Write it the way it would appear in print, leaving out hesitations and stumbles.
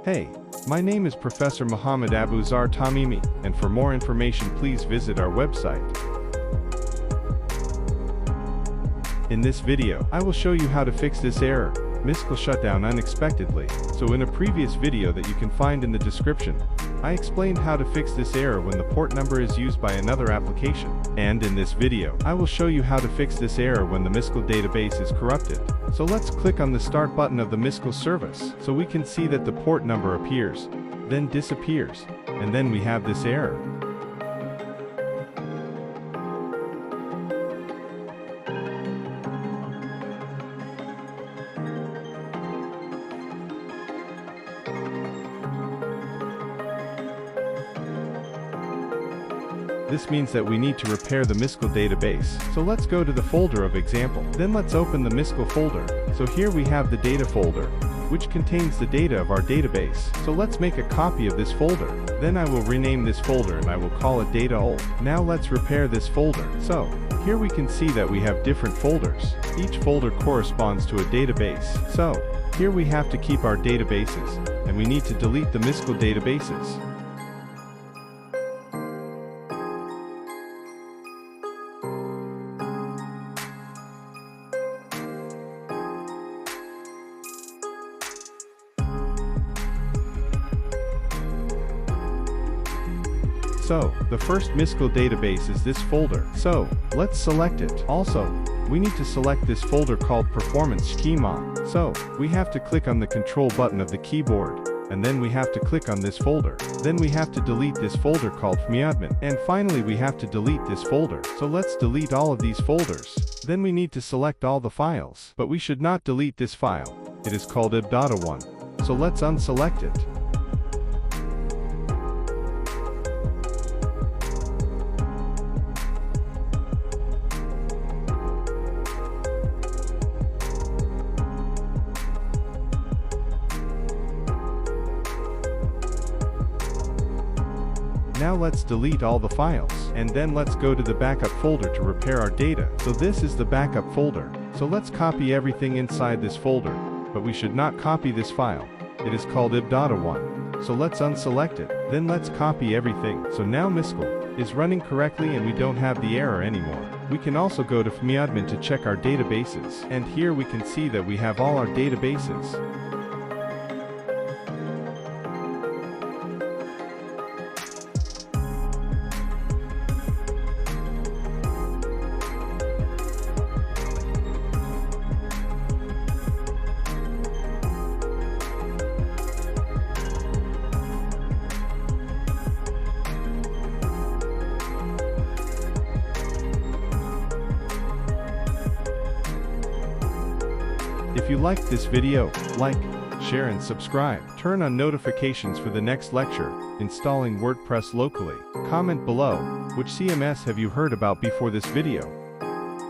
Hey, my name is Professor Muhammad Abu Zar Tamimi, and for more information please visit our website. In this video, I will show you how to fix this error, MySQL shutdown unexpectedly. So in a previous video that you can find in the description, I explained how to fix this error when the port number is used by another application. And in this video, I will show you how to fix this error when the MySQL database is corrupted. So let's click on the Start button of the MySQL service, so we can see that the port number appears, then disappears, and then we have this error. This means that we need to repair the MySQL database. So let's go to the folder of example. Then let's open the MySQL folder. So here we have the data folder, which contains the data of our database. So let's make a copy of this folder. Then I will rename this folder and I will call it data old. Now let's repair this folder. So here we can see that we have different folders. Each folder corresponds to a database. So here we have to keep our databases, and we need to delete the MySQL databases. So, the first MySQL database is this folder. So, let's select it. Also, we need to select this folder called Performance Schema. So, we have to click on the Control button of the keyboard, and then we have to click on this folder. Then we have to delete this folder called phpMyAdmin. And finally we have to delete this folder. So let's delete all of these folders. Then we need to select all the files. But we should not delete this file. It is called xAMPP. So let's unselect it. Now let's delete all the files, and then let's go to the backup folder to repair our data. So this is the backup folder. So let's copy everything inside this folder, but we should not copy this file. It is called xAMPP. So let's unselect it, then let's copy everything. So now MySQL is running correctly and we don't have the error anymore. We can also go to phpMyAdmin to check our databases, and here we can see that we have all our databases. If you liked this video, like, share and subscribe. Turn on notifications for the next lecture, installing WordPress locally. Comment below, which CMS have you heard about before this video?